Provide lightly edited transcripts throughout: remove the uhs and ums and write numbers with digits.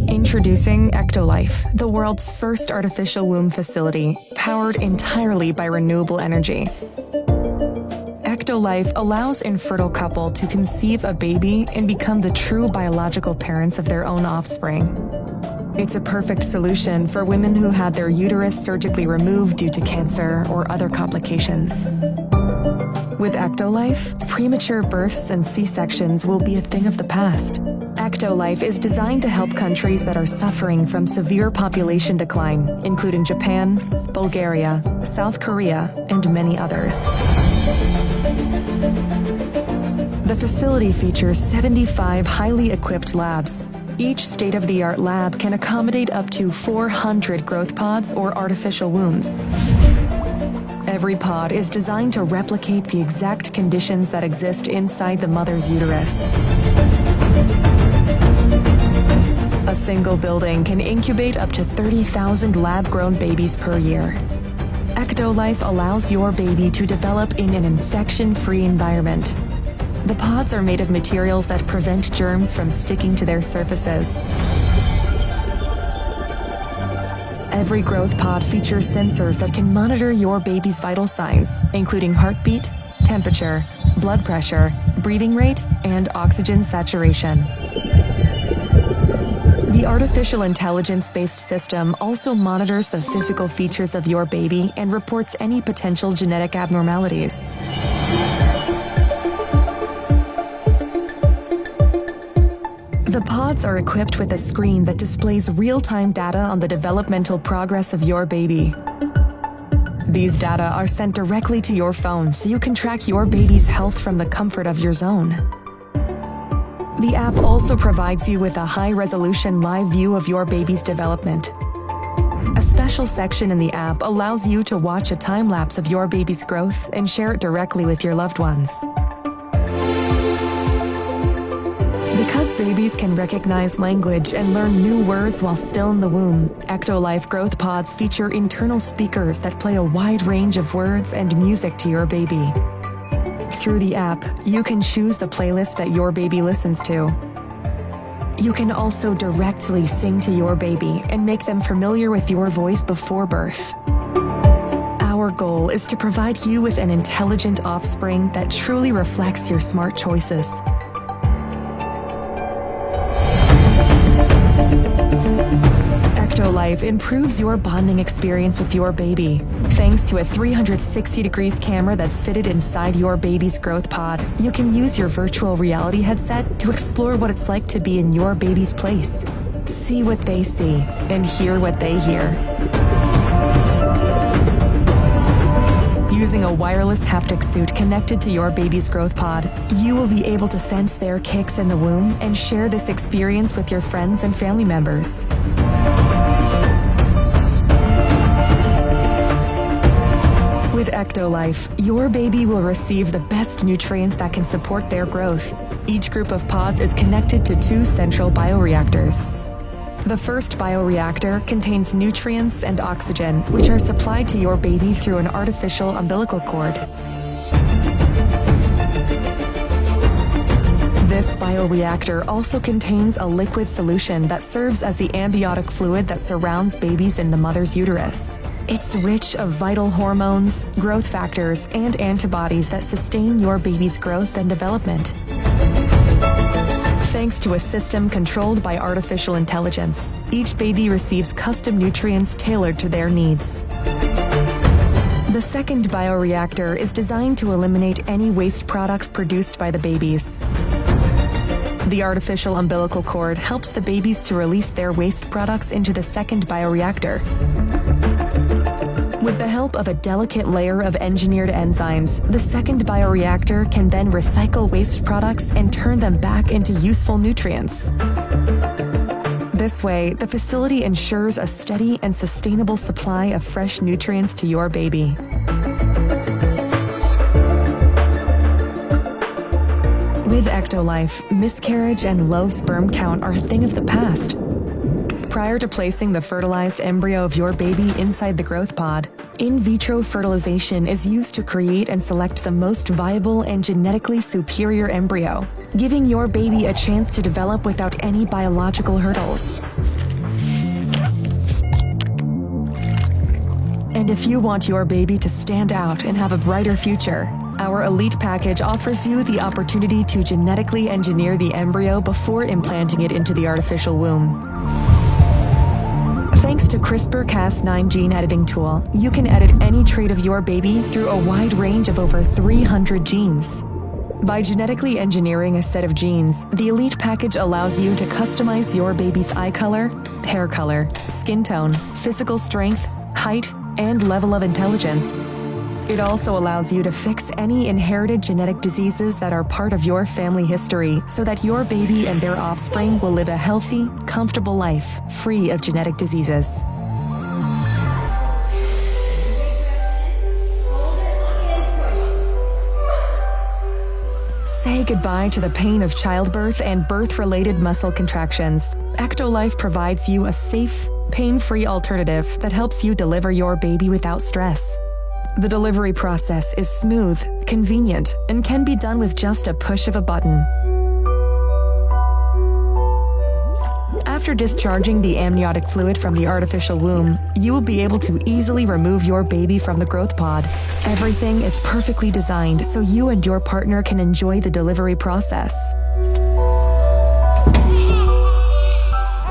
Introducing Ectolife, the world's first artificial womb facility, powered entirely by renewable energy. Ectolife allows infertile couple to conceive a baby and become the true biological parents of their own offspring. It's a perfect solution for women who had their uterus surgically removed due to cancer or other complications. With Ectolife, premature births and C-sections will be a thing of the past. Ectolife is designed to help countries that are suffering from severe population decline, including Japan, Bulgaria, South Korea, and many others. The facility features 75 highly equipped labs. Each state-of-the-art lab can accommodate up to 400 growth pods or artificial wombs. Every pod is designed to replicate the exact conditions that exist inside the mother's uterus. A single building can incubate up to 30,000 lab-grown babies per year. Ectolife allows your baby to develop in an infection-free environment. The pods are made of materials that prevent germs from sticking to their surfaces. Every growth pod features sensors that can monitor your baby's vital signs, including heartbeat, temperature, blood pressure, breathing rate, and oxygen saturation. The artificial intelligence-based system also monitors the physical features of your baby and reports any potential genetic abnormalities. The pods are equipped with a screen that displays real-time data on the developmental progress of your baby. These data are sent directly to your phone so you can track your baby's health from the comfort of your zone. The app also provides you with a high-resolution live view of your baby's development. A special section in the app allows you to watch a time-lapse of your baby's growth and share it directly with your loved ones. Because babies can recognize language and learn new words while still in the womb, Ectolife growth pods feature internal speakers that play a wide range of words and music to your baby. Through the app, you can choose the playlist that your baby listens to. You can also directly sing to your baby and make them familiar with your voice before birth. Our goal is to provide you with an intelligent offspring that truly reflects your smart choices. Ectolife improves your bonding experience with your baby. Thanks to a 360 degrees camera that's fitted inside your baby's growth pod, you can use your virtual reality headset to explore what it's like to be in your baby's place. See what they see and hear what they hear. Using a wireless haptic suit connected to your baby's growth pod, you will be able to sense their kicks in the womb and share this experience with your friends and family members. With Ectolife, your baby will receive the best nutrients that can support their growth. Each group of pods is connected to 2 central bioreactors. The first bioreactor contains nutrients and oxygen, which are supplied to your baby through an artificial umbilical cord. This bioreactor also contains a liquid solution that serves as the amniotic fluid that surrounds babies in the mother's uterus. It's rich of vital hormones, growth factors, and antibodies that sustain your baby's growth and development. Thanks to a system controlled by artificial intelligence, each baby receives custom nutrients tailored to their needs. The second bioreactor is designed to eliminate any waste products produced by the babies. The artificial umbilical cord helps the babies to release their waste products into the second bioreactor. With the help of a delicate layer of engineered enzymes, the second bioreactor can then recycle waste products and turn them back into useful nutrients. This way, the facility ensures a steady and sustainable supply of fresh nutrients to your baby. With Ectolife, miscarriage and low sperm count are a thing of the past. Prior to placing the fertilized embryo of your baby inside the growth pod, In vitro fertilization is used to create and select the most viable and genetically superior embryo, giving your baby a chance to develop without any biological hurdles. And if you want your baby to stand out and have a brighter future, our Elite Package offers you the opportunity to genetically engineer the embryo before implanting it into the artificial womb. Thanks to CRISPR-Cas9 gene editing tool, you can edit any trait of your baby through a wide range of over 300 genes. By genetically engineering a set of genes, the Elite Package allows you to customize your baby's eye color, hair color, skin tone, physical strength, height, and level of intelligence. It also allows you to fix any inherited genetic diseases that are part of your family history so that your baby and their offspring will live a healthy, comfortable life free of genetic diseases. Say goodbye to the pain of childbirth and birth-related muscle contractions. Ectolife provides you a safe, pain-free alternative that helps you deliver your baby without stress. The delivery process is smooth, convenient, and can be done with just a push of a button. After discharging the amniotic fluid from the artificial womb, you will be able to easily remove your baby from the growth pod. Everything is perfectly designed so you and your partner can enjoy the delivery process.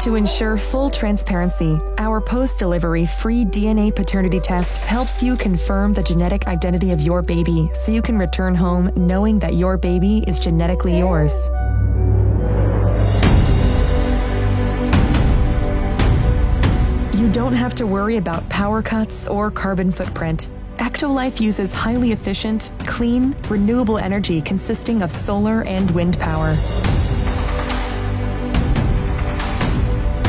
To ensure full transparency, our post-delivery free DNA paternity test helps you confirm the genetic identity of your baby so you can return home knowing that your baby is genetically yours. You don't have to worry about power cuts or carbon footprint. Ectolife uses highly efficient, clean, renewable energy consisting of solar and wind power.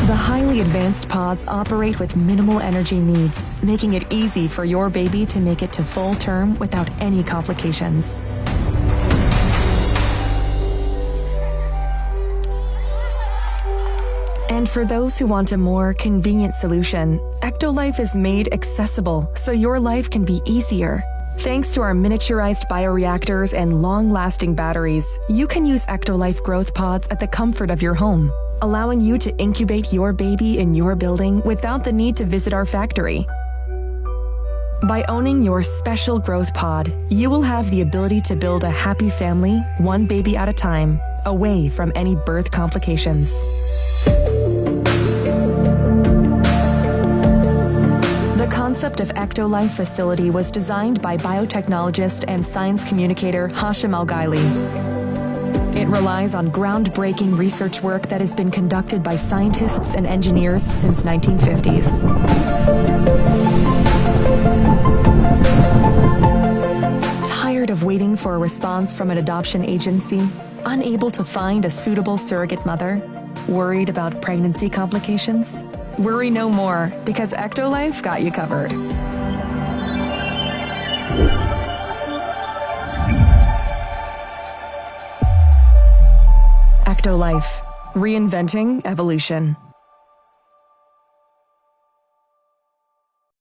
The highly advanced pods operate with minimal energy needs, making it easy for your baby to make it to full term without any complications. And for those who want a more convenient solution, Ectolife is made accessible so your life can be easier. Thanks to our miniaturized bioreactors and long-lasting batteries, you can use Ectolife growth pods at the comfort of your home, allowing you to incubate your baby in your building without the need to visit our factory. By owning your special growth pod, you will have the ability to build a happy family, one baby at a time, away from any birth complications. The concept of Ectolife facility was designed by biotechnologist and science communicator Hashim Al-Ghaili. It relies on groundbreaking research work that has been conducted by scientists and engineers since 1950s. Tired of waiting for a response from an adoption agency? Unable to find a suitable surrogate mother? Worried about pregnancy complications? Worry no more, because Ectolife got you covered. Ectolife, reinventing evolution.